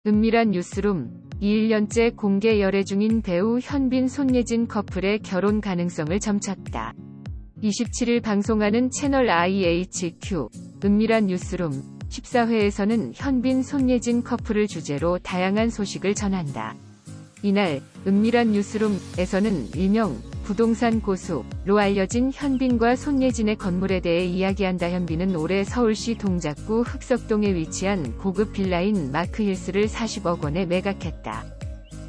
은밀한 뉴스룸, 21년째 공개 열애 중인 배우 현빈 손예진 커플의 결혼 가능성을 점쳤다. 27일 방송하는 채널 IHQ, 은밀한 뉴스룸, 14회에서는 현빈 손예진 커플을 주제로 다양한 소식을 전한다. 이날, 은밀한 뉴스룸에서는 일명 부동산 고수로 알려진 현빈과 손예진의 건물에 대해 이야기한다. 현빈은 올해 서울시 동작구 흑석동에 위치한 고급 빌라인 마크힐스를 40억 원에 매각했다.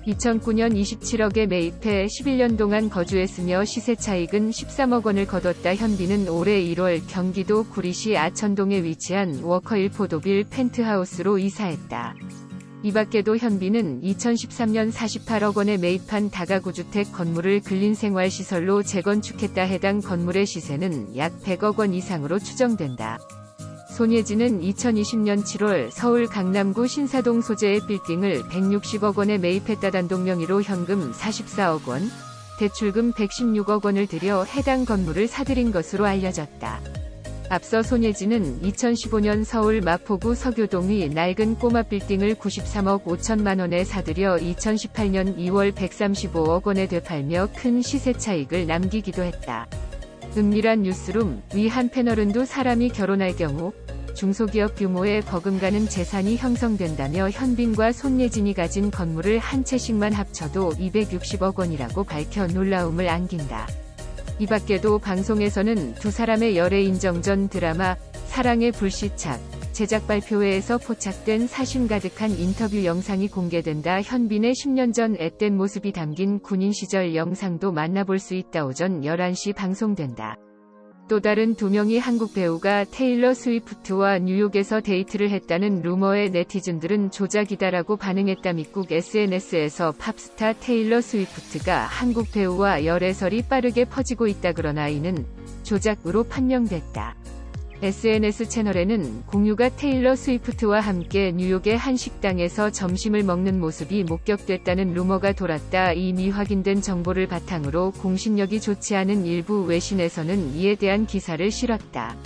2009년 27억에 매입해 11년 동안 거주했으며 시세 차익은 13억 원을 거뒀다. 현빈은 올해 1월 경기도 구리시 아천동에 위치한 워커힐 포도빌 펜트하우스로 이사했다. 이 밖에도 현빈은 2013년 48억 원에 매입한 다가구주택 건물을 근린생활시설로 재건축했다. 해당 건물의 시세는 약 100억 원 이상으로 추정된다. 손예진은 2020년 7월 서울 강남구 신사동 소재의 빌딩을 160억 원에 매입했다. 단독 명의로 현금 44억 원, 대출금 116억 원을 들여 해당 건물을 사들인 것으로 알려졌다. 앞서 손예진은 2015년 서울 마포구 서교동의 낡은 꼬마 빌딩을 93억 5천만 원에 사들여 2018년 2월 135억 원에 되팔며 큰 시세 차익을 남기기도 했다. 은밀한 뉴스룸, 위 한 패널은 두 사람이 결혼할 경우 중소기업 규모의 버금가는 재산이 형성된다며 현빈과 손예진이 가진 건물을 한 채씩만 합쳐도 260억 원이라고 밝혀 놀라움을 안긴다. 이 밖에도 방송에서는 두 사람의 열애 인정 전 드라마 사랑의 불시착 제작 발표회에서 포착된 사심 가득한 인터뷰 영상이 공개된다. 현빈의 10년 전 앳된 모습이 담긴 군인 시절 영상도 만나볼 수 있다. 오전 11시 방송된다. 또 다른 두 명의 한국 배우가 테일러 스위프트와 뉴욕에서 데이트를 했다는 루머에 네티즌들은 조작이다라고 반응했다. 미국 SNS에서 팝스타 테일러 스위프트가 한국 배우와 열애설이 빠르게 퍼지고 있다. 그러나 이는 조작으로 판명됐다. SNS 채널에는 공유가 테일러 스위프트와 함께 뉴욕의 한 식당에서 점심을 먹는 모습이 목격됐다는 루머가 돌았다. 이미 확인된 정보를 바탕으로 공신력이 좋지 않은 일부 외신에서는 이에 대한 기사를 실었다.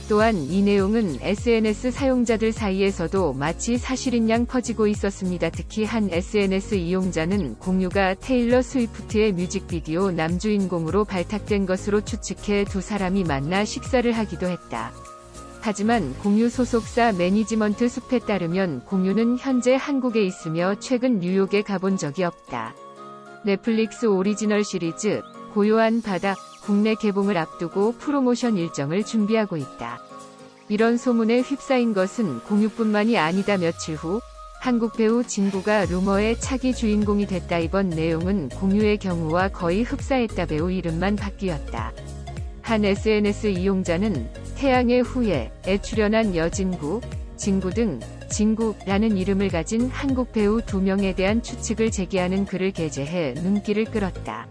또한 이 내용은 SNS 사용자들 사이에서도 마치 사실인 양 퍼지고 있었습니다. 특히 한 SNS 이용자는 공유가 테일러 스위프트의 뮤직비디오 남주인공으로 발탁된 것으로 추측해 두 사람이 만나 식사를 하기도 했다. 하지만 공유 소속사 매니지먼트 숲에 따르면 공유는 현재 한국에 있으며 최근 뉴욕에 가본 적이 없다. 넷플릭스 오리지널 시리즈 고요한 바다 국내 개봉을 앞두고 프로모션 일정을 준비하고 있다. 이런 소문에 휩싸인 것은 공유뿐만이 아니다. 며칠 후 한국 배우 진구가 루머의 차기 주인공이 됐다. 이번 내용은 공유의 경우와 거의 흡사했다. 배우 이름만 바뀌었다. 한 SNS 이용자는 태양의 후예에 출연한 여진구, 진구 등 진구라는 이름을 가진 한국 배우 두 명에 대한 추측을 제기하는 글을 게재해 눈길을 끌었다.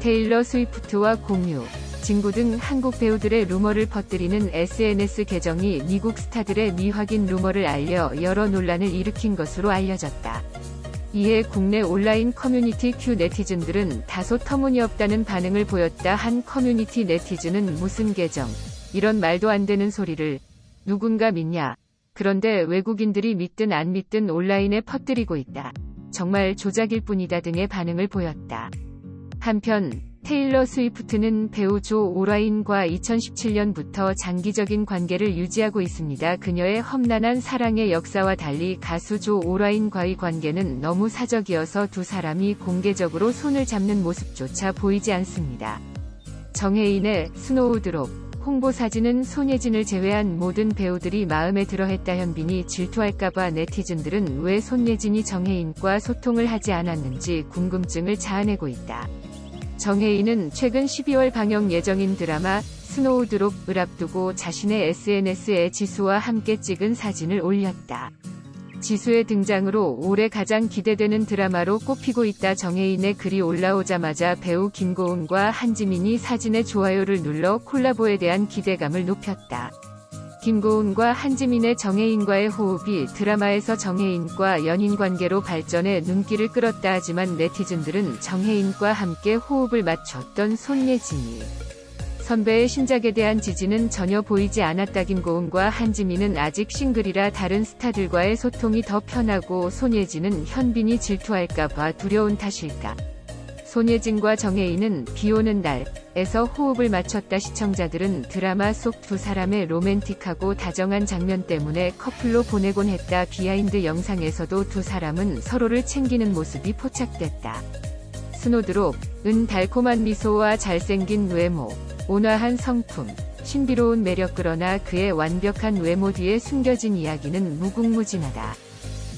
테일러 스위프트와 공유, 진구 등 한국 배우들의 루머를 퍼뜨리는 SNS 계정이 미국 스타들의 미확인 루머를 알려 여러 논란을 일으킨 것으로 알려졌다. 이에 국내 온라인 커뮤니티 Q 네티즌들은 다소 터무니없다는 반응을 보였다. 한 커뮤니티 네티즌은 무슨 계정, 이런 말도 안 되는 소리를 누군가 믿냐. 그런데 외국인들이 믿든 안 믿든 온라인에 퍼뜨리고 있다. 정말 조작일 뿐이다 등의 반응을 보였다. 한편 테일러 스위프트는 배우 조 오라인과 2017년부터 장기적인 관계를 유지하고 있습니다. 그녀의 험난한 사랑의 역사와 달리 가수 조 오라인과의 관계는 너무 사적이어서 두 사람이 공개적으로 손을 잡는 모습조차 보이지 않습니다. 정혜인의 스노우드롭 홍보 사진은 손예진을 제외한 모든 배우들이 마음에 들어했다. 현빈이 질투할까봐 네티즌들은 왜 손예진이 정혜인과 소통을 하지 않았는지 궁금증을 자아내고 있다. 정혜인은 최근 12월 방영 예정인 드라마 스노우드롭을 앞두고 자신의 SNS에 지수와 함께 찍은 사진을 올렸다. 지수의 등장으로 올해 가장 기대되는 드라마로 꼽히고 있다. 정혜인의 글이 올라오자마자 배우 김고은과 한지민이 사진에 좋아요를 눌러 콜라보에 대한 기대감을 높였다. 김고은과 한지민의 정혜인과의 호흡이 드라마에서 정혜인과 연인관계로 발전해 눈길을 끌었다. 하지만 네티즌들은 정혜인과 함께 호흡을 맞췄던 손예진이 선배의 신작에 대한 지지는 전혀 보이지 않았다. 김고은과 한지민은 아직 싱글이라 다른 스타들과의 소통이 더 편하고 손예진은 현빈이 질투할까봐 두려운 탓일까. 손예진과 정혜인은 비오는 날에서 호흡을 맞췄다. 시청자들은 드라마 속 두 사람의 로맨틱하고 다정한 장면 때문에 커플로 보내곤 했다. 비하인드 영상에서도 두 사람은 서로를 챙기는 모습이 포착됐다. 스노드롭은 달콤한 미소와 잘생긴 외모, 온화한 성품, 신비로운 매력. 그러나 그의 완벽한 외모 뒤에 숨겨진 이야기는 무궁무진하다.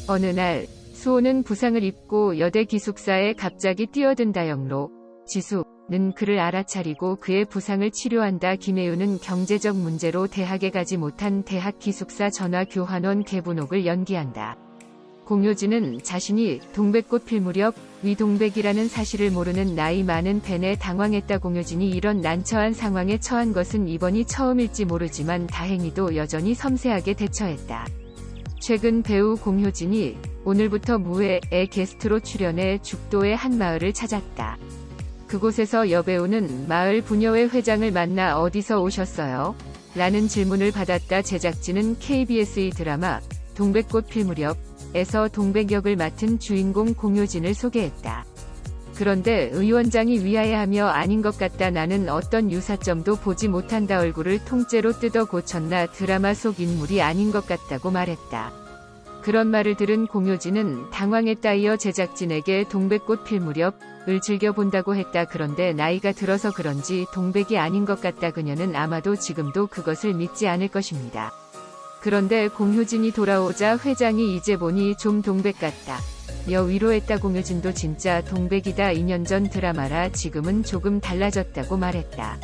어느 날 수호는 부상을 입고 여대 기숙사에 갑자기 뛰어든다. 영로, 지수는 그를 알아차리고 그의 부상을 치료한다. 김혜우는 경제적 문제로 대학에 가지 못한 대학 기숙사 전화 교환원 개분옥을 연기한다. 공효진은 자신이 동백꽃 필 무렵 위동백이라는 사실을 모르는 나이 많은 벤에 당황했다. 공효진이 이런 난처한 상황에 처한 것은 이번이 처음일지 모르지만 다행히도 여전히 섬세하게 대처했다. 최근 배우 공효진이 오늘부터 무회에 게스트로 출연해 죽도의 한 마을을 찾았다. 그곳에서 여배우는 마을 부녀회 회장을 만나 어디서 오셨어요? 라는 질문을 받았다. 제작진은 KBS 드라마 동백꽃 필 무렵에서 동백 역을 맡은 주인공 공효진을 소개했다. 그런데 의원장이 위하여하며 아닌 것 같다. 나는 어떤 유사점도 보지 못한다. 얼굴을 통째로 뜯어 고쳤나. 드라마 속 인물이 아닌 것 같다고 말했다. 그런 말을 들은 공효진은 당황했다. 이어 제작진에게 동백꽃 필 무렵을 즐겨본다고 했다. 그런데 나이가 들어서 그런지 동백이 아닌 것 같다. 그녀는 아마도 지금도 그것을 믿지 않을 것입니다. 그런데 공효진이 돌아오자 회장이 이제 보니 좀 동백 같다. 며 위로했다. 공효진도 진짜 동백이다. 2년 전 드라마라 지금은 조금 달라졌다고 말했다.